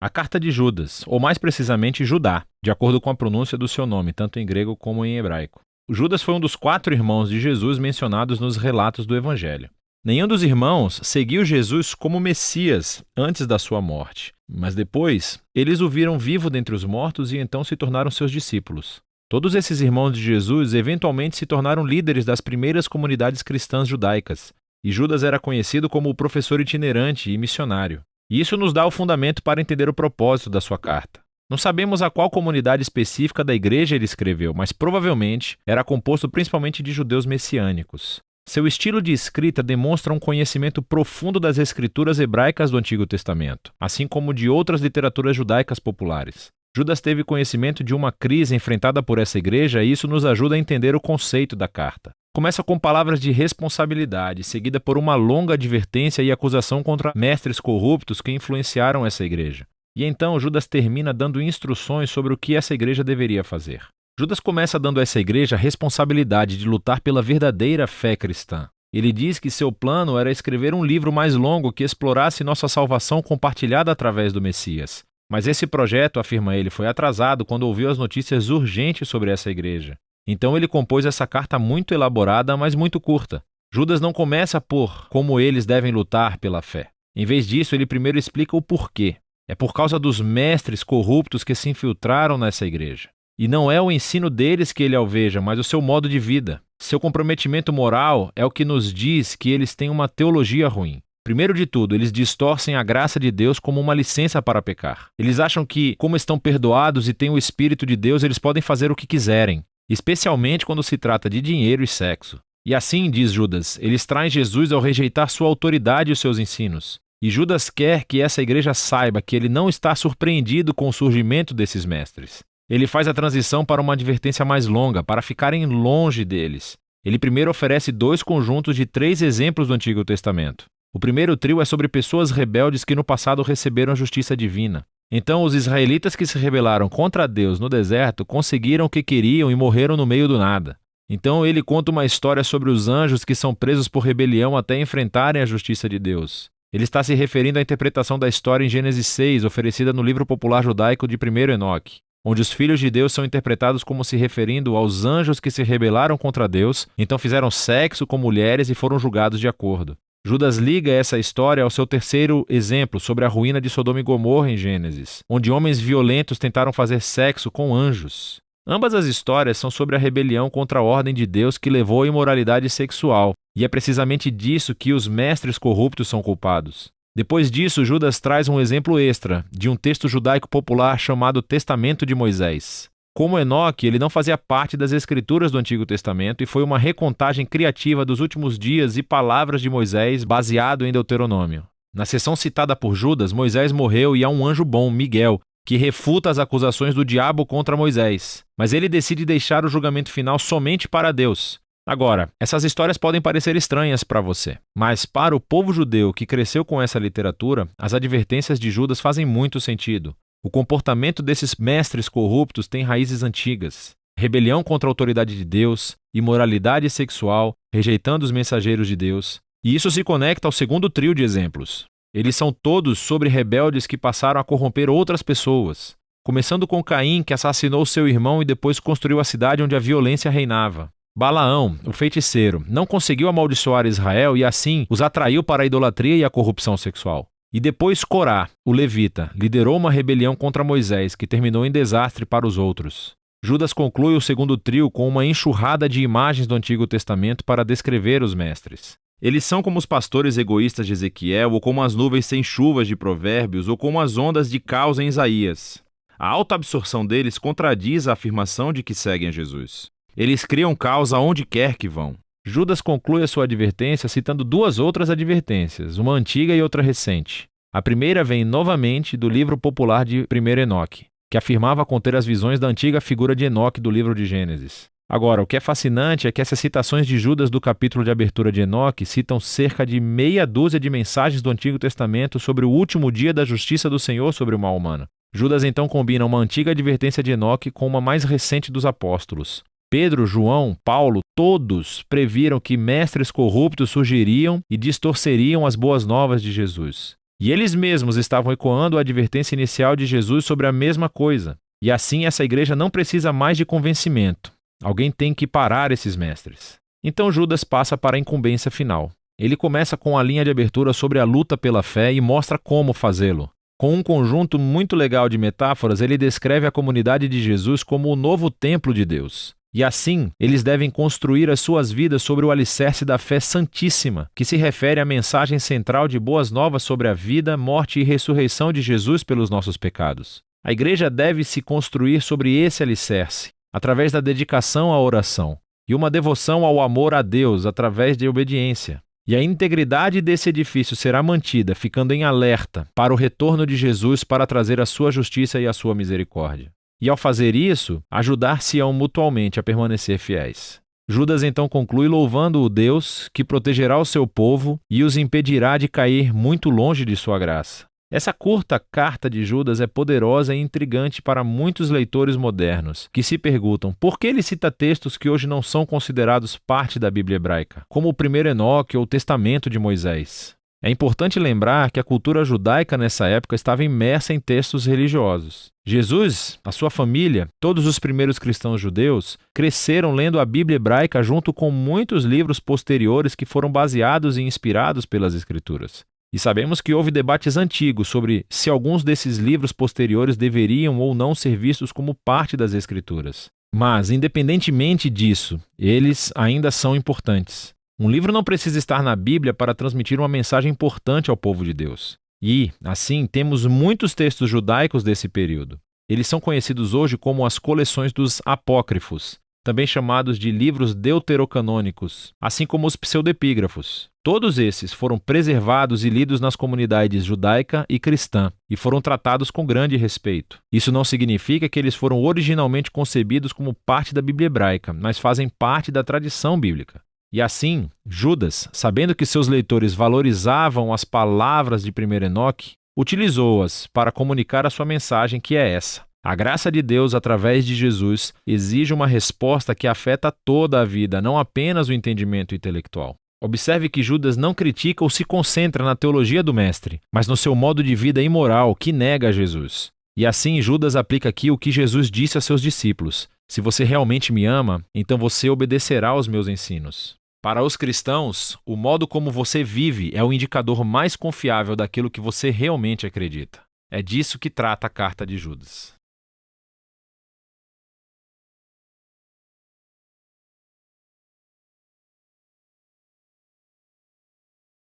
A carta de Judas, ou mais precisamente Judá, de acordo com a pronúncia do seu nome, tanto em grego como em hebraico. Judas foi um dos 4 irmãos de Jesus mencionados nos relatos do Evangelho. Nenhum dos irmãos seguiu Jesus como Messias antes da sua morte, mas depois eles o viram vivo dentre os mortos e então se tornaram seus discípulos. Todos esses irmãos de Jesus eventualmente se tornaram líderes das primeiras comunidades cristãs judaicas, e Judas era conhecido como o professor itinerante e missionário. E isso nos dá o fundamento para entender o propósito da sua carta. Não sabemos a qual comunidade específica da igreja ele escreveu, mas provavelmente era composto principalmente de judeus messiânicos. Seu estilo de escrita demonstra um conhecimento profundo das escrituras hebraicas do Antigo Testamento, assim como de outras literaturas judaicas populares. Judas teve conhecimento de uma crise enfrentada por essa igreja e isso nos ajuda a entender o conceito da carta. Começa com palavras de responsabilidade, seguida por uma longa advertência e acusação contra mestres corruptos que influenciaram essa igreja. E então Judas termina dando instruções sobre o que essa igreja deveria fazer. Judas começa dando a essa igreja a responsabilidade de lutar pela verdadeira fé cristã. Ele diz que seu plano era escrever um livro mais longo que explorasse nossa salvação compartilhada através do Messias. Mas esse projeto, afirma ele, foi atrasado quando ouviu as notícias urgentes sobre essa igreja. Então ele compôs essa carta muito elaborada, mas muito curta. Judas não começa por como eles devem lutar pela fé. Em vez disso, ele primeiro explica o porquê. É por causa dos mestres corruptos que se infiltraram nessa igreja. E não é o ensino deles que ele alveja, mas o seu modo de vida. Seu comprometimento moral é o que nos diz que eles têm uma teologia ruim. Primeiro de tudo, eles distorcem a graça de Deus como uma licença para pecar. Eles acham que, como estão perdoados e têm o Espírito de Deus, eles podem fazer o que quiserem, especialmente quando se trata de dinheiro e sexo. E assim, diz Judas, eles traem Jesus ao rejeitar sua autoridade e os seus ensinos. E Judas quer que essa igreja saiba que ele não está surpreendido com o surgimento desses mestres. Ele faz a transição para uma advertência mais longa, para ficarem longe deles. Ele primeiro oferece 2 conjuntos de 3 exemplos do Antigo Testamento. O primeiro trio é sobre pessoas rebeldes que no passado receberam a justiça divina. Então, os israelitas que se rebelaram contra Deus no deserto conseguiram o que queriam e morreram no meio do nada. Então, ele conta uma história sobre os anjos que são presos por rebelião até enfrentarem a justiça de Deus. Ele está se referindo à interpretação da história em Gênesis 6, oferecida no livro popular judaico de 1º Enoque, onde os filhos de Deus são interpretados como se referindo aos anjos que se rebelaram contra Deus, então fizeram sexo com mulheres e foram julgados de acordo. Judas liga essa história ao seu terceiro exemplo sobre a ruína de Sodoma e Gomorra em Gênesis, onde homens violentos tentaram fazer sexo com anjos. Ambas as histórias são sobre a rebelião contra a ordem de Deus que levou à imoralidade sexual, e é precisamente disso que os mestres corruptos são culpados. Depois disso, Judas traz um exemplo extra de um texto judaico popular chamado Testamento de Moisés. Como Enoque, ele não fazia parte das escrituras do Antigo Testamento e foi uma recontagem criativa dos últimos dias e palavras de Moisés baseado em Deuteronômio. Na seção citada por Judas, Moisés morreu e há um anjo bom, Miguel, que refuta as acusações do diabo contra Moisés. Mas ele decide deixar o julgamento final somente para Deus. Agora, essas histórias podem parecer estranhas para você, mas para o povo judeu que cresceu com essa literatura, as advertências de Judas fazem muito sentido. O comportamento desses mestres corruptos tem raízes antigas. Rebelião contra a autoridade de Deus, imoralidade sexual, rejeitando os mensageiros de Deus. E isso se conecta ao segundo trio de exemplos. Eles são todos sobre rebeldes que passaram a corromper outras pessoas. Começando com Caim, que assassinou seu irmão e depois construiu a cidade onde a violência reinava. Balaão, o feiticeiro, não conseguiu amaldiçoar Israel e assim os atraiu para a idolatria e a corrupção sexual. E depois Corá, o levita, liderou uma rebelião contra Moisés que terminou em desastre para os outros. Judas conclui o segundo trio com uma enxurrada de imagens do Antigo Testamento para descrever os mestres. Eles são como os pastores egoístas de Ezequiel, ou como as nuvens sem chuvas de Provérbios, ou como as ondas de caos em Isaías. A alta absorção deles contradiz a afirmação de que seguem a Jesus. Eles criam caos aonde quer que vão. Judas conclui a sua advertência citando 2 outras advertências, uma antiga e outra recente. A primeira vem novamente do livro popular de 1º Enoque, que afirmava conter as visões da antiga figura de Enoque do livro de Gênesis. Agora, o que é fascinante é que essas citações de Judas do capítulo de abertura de Enoque citam cerca de meia dúzia de mensagens do Antigo Testamento sobre o último dia da justiça do Senhor sobre o mal humano. Judas então combina uma antiga advertência de Enoque com uma mais recente dos apóstolos. Pedro, João, Paulo, todos previram que mestres corruptos surgiriam e distorceriam as boas novas de Jesus. E eles mesmos estavam ecoando a advertência inicial de Jesus sobre a mesma coisa. E assim essa igreja não precisa mais de convencimento. Alguém tem que parar esses mestres. Então Judas passa para a incumbência final. Ele começa com a linha de abertura sobre a luta pela fé e mostra como fazê-lo. Com um conjunto muito legal de metáforas, ele descreve a comunidade de Jesus como o novo templo de Deus. E assim, eles devem construir as suas vidas sobre o alicerce da fé santíssima, que se refere à mensagem central de boas novas sobre a vida, morte e ressurreição de Jesus pelos nossos pecados. A igreja deve se construir sobre esse alicerce, através da dedicação à oração, e uma devoção ao amor a Deus através de obediência. E a integridade desse edifício será mantida, ficando em alerta para o retorno de Jesus para trazer a sua justiça e a sua misericórdia. E ao fazer isso, ajudar-se-ão mutualmente a permanecer fiéis. Judas então conclui louvando o Deus que protegerá o seu povo e os impedirá de cair muito longe de sua graça. Essa curta carta de Judas é poderosa e intrigante para muitos leitores modernos, que se perguntam por que ele cita textos que hoje não são considerados parte da Bíblia hebraica, como o primeiro Enoque ou o Testamento de Moisés. É importante lembrar que a cultura judaica nessa época estava imersa em textos religiosos. Jesus, a sua família, todos os primeiros cristãos judeus, cresceram lendo a Bíblia hebraica junto com muitos livros posteriores que foram baseados e inspirados pelas Escrituras. E sabemos que houve debates antigos sobre se alguns desses livros posteriores deveriam ou não ser vistos como parte das Escrituras. Mas, independentemente disso, eles ainda são importantes. Um livro não precisa estar na Bíblia para transmitir uma mensagem importante ao povo de Deus. E, assim, temos muitos textos judaicos desse período. Eles são conhecidos hoje como as coleções dos apócrifos, também chamados de livros deuterocanônicos, assim como os pseudepígrafos. Todos esses foram preservados e lidos nas comunidades judaica e cristã, e foram tratados com grande respeito. Isso não significa que eles foram originalmente concebidos como parte da Bíblia hebraica, mas fazem parte da tradição bíblica. E assim, Judas, sabendo que seus leitores valorizavam as palavras de 1 Enoque, utilizou-as para comunicar a sua mensagem, que é essa. A graça de Deus, através de Jesus, exige uma resposta que afeta toda a vida, não apenas o entendimento intelectual. Observe que Judas não critica ou se concentra na teologia do mestre, mas no seu modo de vida imoral que nega a Jesus. E assim Judas aplica aqui o que Jesus disse a seus discípulos: se você realmente me ama, então você obedecerá aos meus ensinos. Para os cristãos, o modo como você vive é o indicador mais confiável daquilo que você realmente acredita. É disso que trata a carta de Judas.